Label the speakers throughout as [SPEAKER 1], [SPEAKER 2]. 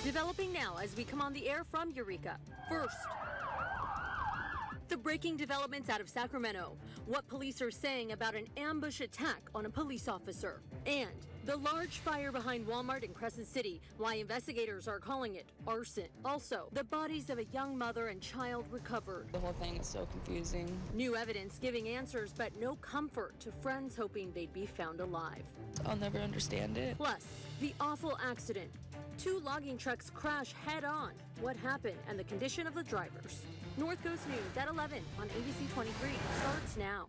[SPEAKER 1] Developing now as we come on the air from Eureka. First, the breaking developments out of Sacramento. What police are saying about an ambush attack on a police officer. And the large fire behind Walmart in Crescent City. Why investigators are calling it arson. Also, the bodies of a young mother and child recovered.
[SPEAKER 2] The whole thing is so confusing.
[SPEAKER 1] New evidence giving answers, but no comfort to friends hoping they'd be found alive.
[SPEAKER 2] I'll never understand it.
[SPEAKER 1] Plus, the awful accident. 2 logging trucks crash head-on. What happened and the condition of the drivers. North Coast News at 11 on ABC 23 starts now.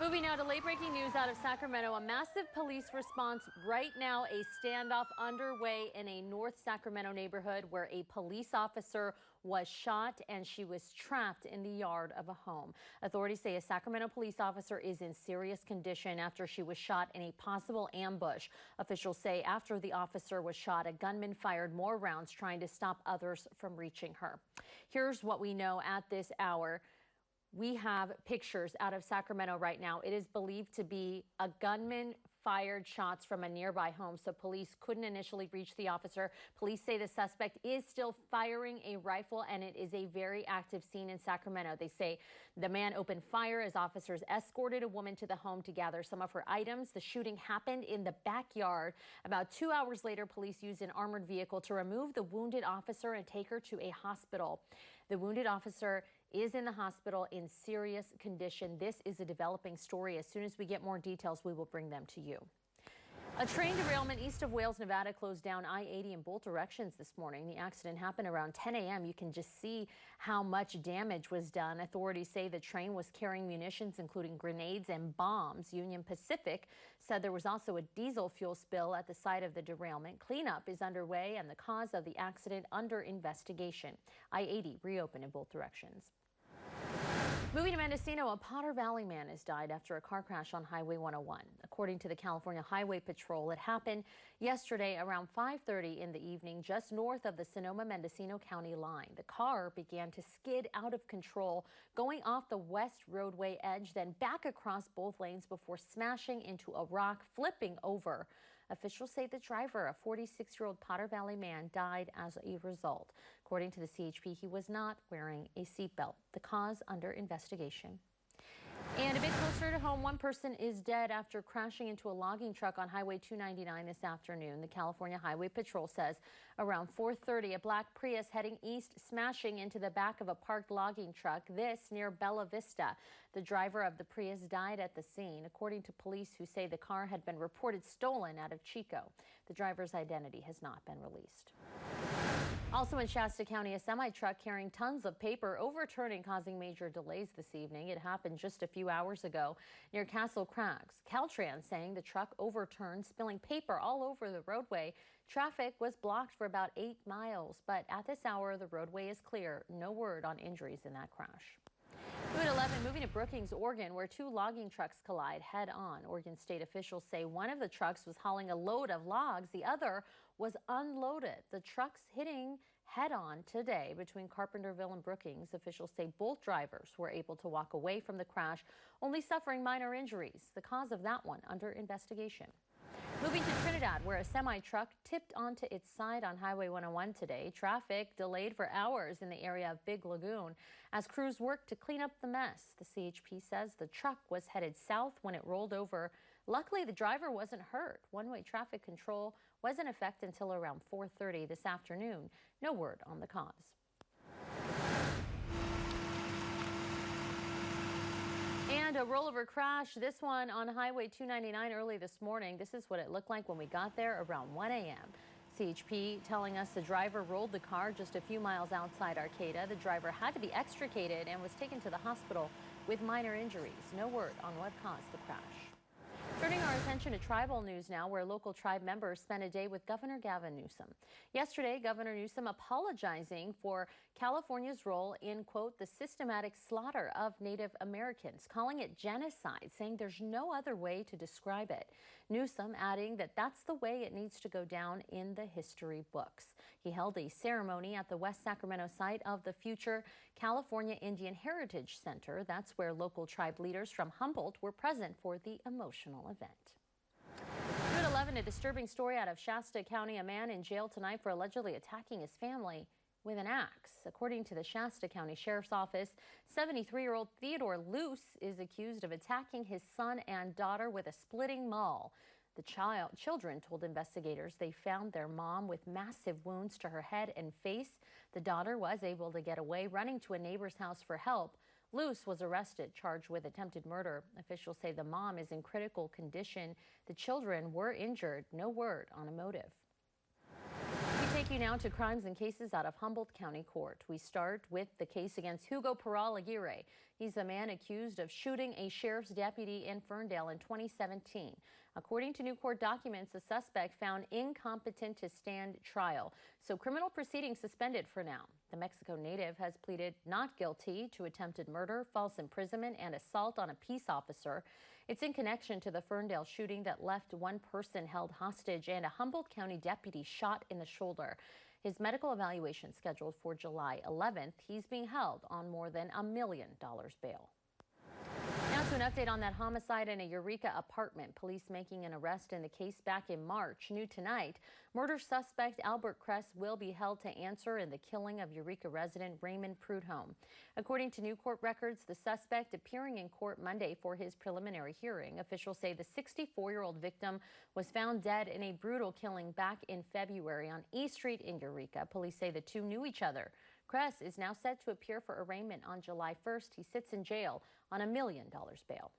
[SPEAKER 1] Moving now to late-breaking news out of Sacramento. A massive police response right now. A standoff underway in a North Sacramento neighborhood where a police officer was shot and she was trapped in the yard of a home. Authorities say a Sacramento police officer is in serious condition after she was shot in a possible ambush. Officials say after the officer was shot, a gunman fired more rounds trying to stop others from reaching her. Here's what we know at this hour. We have pictures out of Sacramento right now. It is believed to be a gunman fired shots from a nearby home, so police couldn't initially reach the officer. Police say the suspect is still firing a rifle, and it is a very active scene in Sacramento. They say the man opened fire as officers escorted a woman to the home to gather some of her items. The shooting happened in the backyard. About 2 hours later, police used an armored vehicle to remove the wounded officer and take her to a hospital. The wounded officer is in the hospital in serious condition. This is a developing story. As soon as we get more details, we will bring them to you. A train derailment east of Wales, Nevada closed down I-80 in both directions this morning. The accident happened around 10 a.m. You can just see how much damage was done. Authorities say the train was carrying munitions, including grenades and bombs. Union Pacific said there was also a diesel fuel spill at the site of the derailment. Cleanup is underway and the cause of the accident under investigation. I-80 reopened in both directions. Moving to Mendocino, a Potter Valley man has died after a car crash on Highway 101. According to the California Highway Patrol, it happened yesterday around 5:30 in the evening, just north of the Sonoma-Mendocino County line. The car began to skid out of control, going off the west roadway edge, then back across both lanes before smashing into a rock, flipping over. Officials say the driver, a 46-year-old Potter Valley man, died as a result. According to the CHP, he was not wearing a seatbelt. The cause under investigation. And a bit closer to home, one person is dead after crashing into a logging truck on Highway 299 this afternoon. The California Highway Patrol says around 4:30, a black Prius heading east smashing into the back of a parked logging truck, this near Bella Vista. The driver of the Prius died at the scene, according to police who say the car had been reported stolen out of Chico. The driver's identity has not been released. Also in Shasta County, a semi-truck carrying tons of paper overturning, causing major delays this evening. It happened just a few hours ago near Castle Crags. Caltrans saying the truck overturned, spilling paper all over the roadway. Traffic was blocked for about 8 miles, but at this hour, the roadway is clear. No word on injuries in that crash. At 11, moving to Brookings, Oregon, where 2 logging trucks collide head-on. Oregon state officials say one of the trucks was hauling a load of logs. The other was unloaded. The trucks hitting head-on today between Carpenterville and Brookings. Officials say both drivers were able to walk away from the crash, only suffering minor injuries. The cause of that one under investigation. Moving to Trinidad, where a semi-truck tipped onto its side on Highway 101 today. Traffic delayed for hours in the area of Big Lagoon as crews worked to clean up the mess. The CHP says the truck was headed south when it rolled over. Luckily, the driver wasn't hurt. One-way traffic control was in effect until around 4:30 this afternoon. No word on the cause. And a rollover crash, this one on Highway 299 early this morning. This is what it looked like when we got there around 1 a.m. CHP telling us the driver rolled the car just a few miles outside Arcata. The driver had to be extricated and was taken to the hospital with minor injuries. No word on what caused the crash. Turning our attention to tribal news now, where local tribe members spent a day with Governor Gavin Newsom. Yesterday, Governor Newsom apologizing for California's role in, quote, the systematic slaughter of Native Americans, calling it genocide, saying there's no other way to describe it. Newsom adding that that's the way it needs to go down in the history books. He held a ceremony at the West Sacramento site of the future California Indian Heritage Center. That's where local tribe leaders from Humboldt were present for the emotional event. At 11 today. disturbing story out of Shasta County. A man in jail tonight for allegedly attacking his family with an axe. According to the Shasta County Sheriff's Office, 73-year-old Theodore Luce is accused of attacking his son and daughter with a splitting maul. The children told investigators they found their mom with massive wounds to her head and face. The daughter was able to get away, running to a neighbor's house for help. Luce was arrested, charged with attempted murder. Officials say the mom is in critical condition. The children were injured. No word on a motive. We take you now to crimes and cases out of Humboldt County Court. We start with the case against Hugo Peral Aguirre. He's the man accused of shooting a sheriff's deputy in Ferndale in 2017. According to new court documents, the suspect found incompetent to stand trial, so criminal proceedings suspended for now. The Mexico native has pleaded not guilty to attempted murder, false imprisonment, and assault on a peace officer. It's in connection to the Ferndale shooting that left one person held hostage and a Humboldt County deputy shot in the shoulder. His medical evaluation scheduled for July 11th. He's being held on more than $1 million bail. Now to an update on that homicide in a Eureka apartment. Police making an arrest in the case back in March. New tonight, murder suspect Albert Kress will be held to answer in the killing of Eureka resident Raymond Prudhomme. According to new court records, the suspect appearing in court Monday for his preliminary hearing. Officials say the 64-year-old victim was found dead in a brutal killing back in February on East Street in Eureka. Police say the two knew each other. Kress is now set to appear for arraignment on July 1st. He sits in jail on $1 million bail.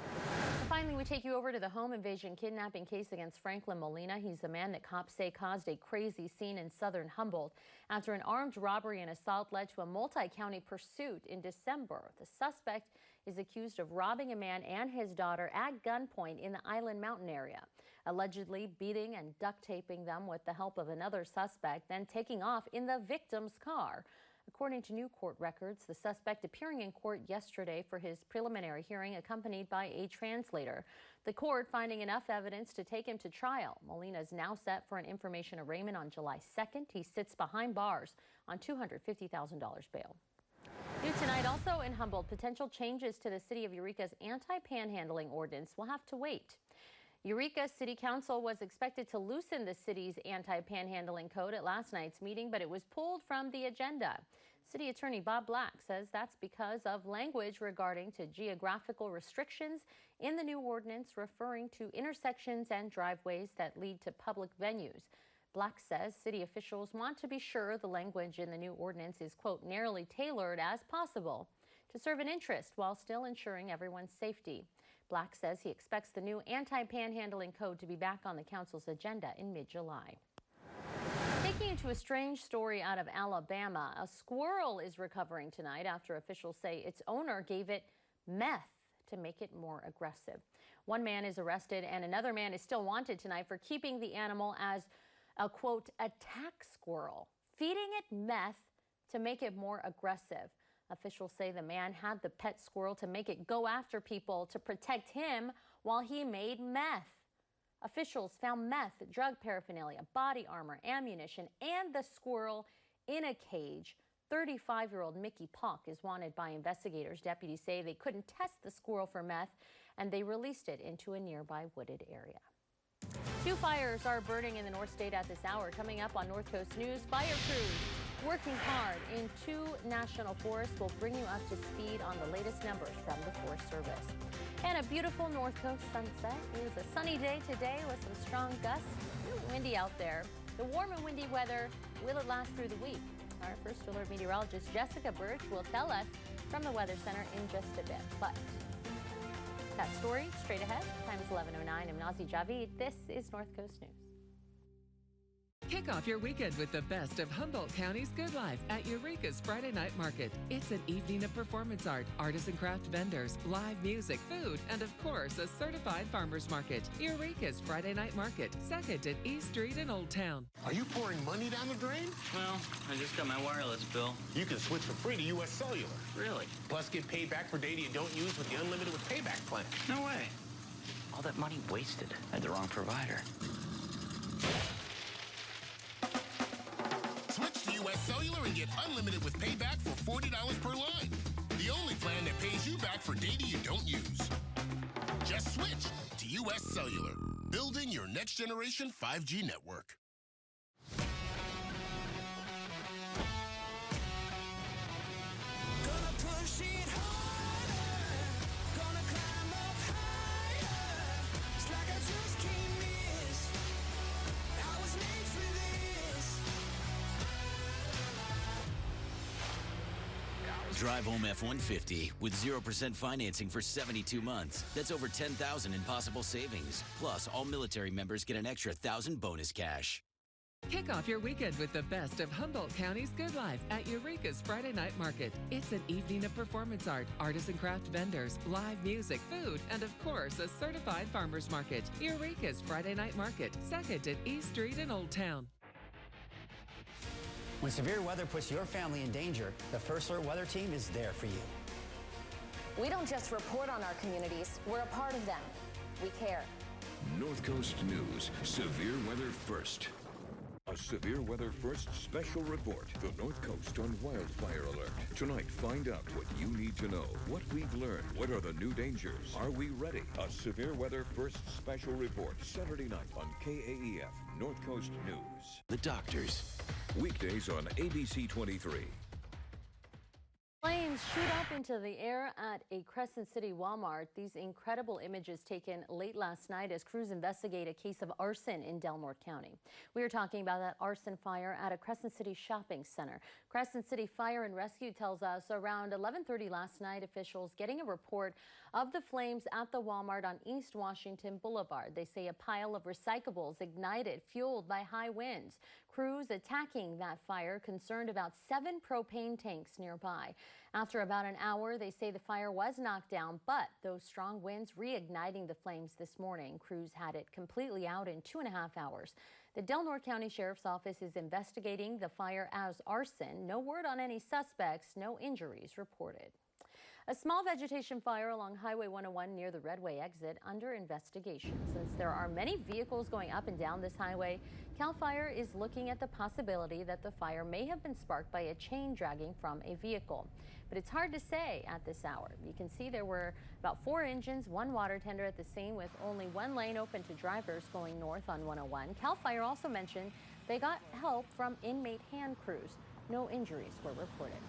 [SPEAKER 1] And finally, we take you over to the home invasion kidnapping case against Franklin Molina. He's the man that cops say caused a crazy scene in southern Humboldt after an armed robbery and assault led to a multi-county pursuit in December. The suspect is accused of robbing a man and his daughter at gunpoint in the Island Mountain area, allegedly beating and duct taping them with the help of another suspect, then taking off in the victim's car. According to new court records, the suspect appearing in court yesterday for his preliminary hearing accompanied by a translator. The court finding enough evidence to take him to trial. Molina is now set for an information arraignment on July 2nd. He sits behind bars on $250,000 bail. New tonight, also in Humboldt, potential changes to the city of Eureka's anti-panhandling ordinance will have to wait. Eureka City Council was expected to loosen the city's anti-panhandling code at last night's meeting, but it was pulled from the agenda. City Attorney Bob Black says that's because of language regarding to geographical restrictions in the new ordinance referring to intersections and driveways that lead to public venues. Black says city officials want to be sure the language in the new ordinance is, quote, narrowly tailored as possible to serve an interest while still ensuring everyone's safety. Black says he expects the new anti-panhandling code to be back on the council's agenda in mid-July. Taking you to a strange story out of Alabama, a squirrel is recovering tonight after officials say its owner gave it meth to make it more aggressive. One man is arrested and another man is still wanted tonight for keeping the animal as a, quote, attack squirrel, feeding it meth to make it more aggressive. Officials say the man had the pet squirrel to make it go after people to protect him while he made meth. Officials found meth, drug paraphernalia, body armor, ammunition, and the squirrel in a cage. 35-year-old Mickey Palk is wanted by investigators. Deputies say they couldn't test the squirrel for meth, and they released it into a nearby wooded area. 2 fires are burning in the North State at this hour. Coming up on North Coast News, fire crews working hard in 2 national forests will bring you up to speed on the latest numbers from the Forest Service. And a beautiful North Coast sunset. It is a sunny day today with some strong gusts. Really windy out there. The warm and windy weather, will it last through the week? Our first alert meteorologist Jessica Birch will tell us from the Weather Center in just a bit. But that story straight ahead. Time is 11:09. I'm Nazi Javid. This is North Coast News.
[SPEAKER 3] Kick off your weekend with the best of Humboldt County's good life at Eureka's Friday Night Market. It's an evening of performance art, artisan craft vendors, live music, food, and of course, a certified farmer's market. Eureka's Friday Night Market, 2nd at East Street in Old Town.
[SPEAKER 4] Are you pouring money down the drain?
[SPEAKER 5] Well, I just got my wireless bill.
[SPEAKER 4] You can switch for free to U.S. Cellular.
[SPEAKER 5] Really?
[SPEAKER 4] Plus, get paid back for data you don't use with the Unlimited with Payback plan.
[SPEAKER 5] No way. All that money wasted. I had the wrong provider.
[SPEAKER 4] Switch to U.S. Cellular and get Unlimited with Payback for $40 per line. The only plan that pays you back for data you don't use. Just switch to U.S. Cellular. building your next generation 5G network.
[SPEAKER 6] Gonna push it harder, gonna climb up higher. It's like I just can't miss. I was made for this.
[SPEAKER 7] Drive home F-150 with 0% financing for 72 months. That's over $10,000 in possible savings. Plus, all military members get an extra $1,000 bonus cash.
[SPEAKER 3] Kick off your weekend with the best of Humboldt County's good life at Eureka's Friday Night Market. It's an evening of performance art, artisan craft vendors, live music, food, and of course, a certified farmer's market. Eureka's Friday Night Market, 2nd at East Street in Old Town.
[SPEAKER 8] When severe weather puts your family in danger, the First Alert Weather Team is there for you.
[SPEAKER 9] We don't just report on our communities, we're a part of them. We care.
[SPEAKER 10] North Coast News, severe weather first. A severe weather first special report. The North Coast on wildfire alert. Tonight, find out what you need to know. What we've learned. What are the new dangers? Are we ready? A severe weather first special report. Saturday night on KAEF, North Coast News.
[SPEAKER 7] The doctors.
[SPEAKER 10] Weekdays on ABC 23.
[SPEAKER 1] Flames shoot up into the air at a Crescent City Walmart. These incredible images taken late last night as crews investigate a case of arson in Del Norte County. We are talking about that arson fire at a Crescent City shopping center. Crescent City Fire and Rescue tells us around 11:30 last night, officials getting a report of the flames at the Walmart on East Washington Boulevard. They say a pile of recyclables ignited, fueled by high winds. Crews attacking that fire, concerned about 7 propane tanks nearby. After about an hour, they say the fire was knocked down, but those strong winds reigniting the flames this morning. Crews had it completely out in 2.5 hours. The Del Norte County Sheriff's Office is investigating the fire as arson. No word on any suspects, no injuries reported. A small vegetation fire along Highway 101 near the Redway exit under investigation. Since there are many vehicles going up and down this highway, CAL FIRE is looking at the possibility that the fire may have been sparked by a chain dragging from a vehicle. But it's hard to say at this hour. You can see there were about 4 engines, 1 water tender at the scene with only 1 lane open to drivers going north on 101. CAL FIRE also mentioned they got help from inmate hand crews. No injuries were reported.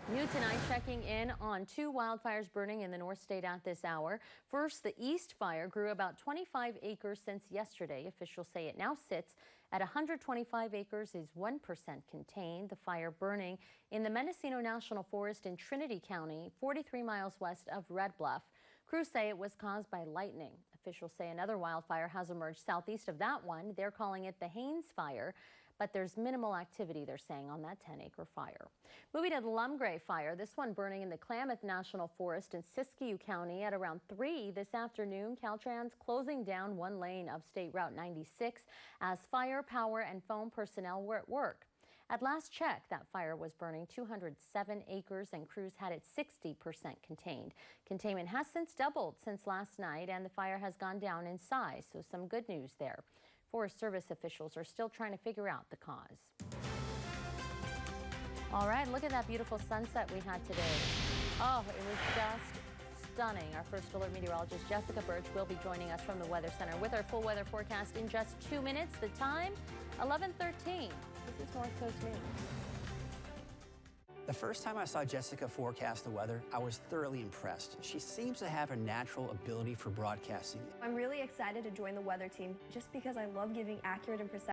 [SPEAKER 1] New tonight, checking in on 2 wildfires burning in the North State at this hour. First, the East Fire grew about 25 acres since yesterday. Officials say it now sits at 125 acres, is 1% contained. The fire burning in the Mendocino National Forest in Trinity County, 43 miles west of Red Bluff. Crews say it was caused by lightning. Officials say another wildfire has emerged southeast of that one. They're calling it the Haynes Fire. But there's minimal activity, they're saying, on that 10-acre fire. Moving to the Lumgray fire, this one burning in the Klamath National Forest in Siskiyou County at around 3 this afternoon. Caltrans closing down 1 lane of State Route 96 as fire, power, and foam personnel were at work. At last check, that fire was burning 207 acres and crews had it 60% contained. Containment has since doubled since last night and the fire has gone down in size, so some good news there. Forest Service officials are still trying to figure out the cause. All right, look at that beautiful sunset we had today. Oh, it was just stunning. Our First Alert meteorologist Jessica Birch will be joining us from the Weather Center with our full weather forecast in just 2 minutes. The time, 11:13. This is North Coast News.
[SPEAKER 8] The first time I saw Jessica forecast the weather, I was thoroughly impressed. She seems to have a natural ability for broadcasting.
[SPEAKER 11] I'm really excited to join the weather team just because I love giving accurate and precise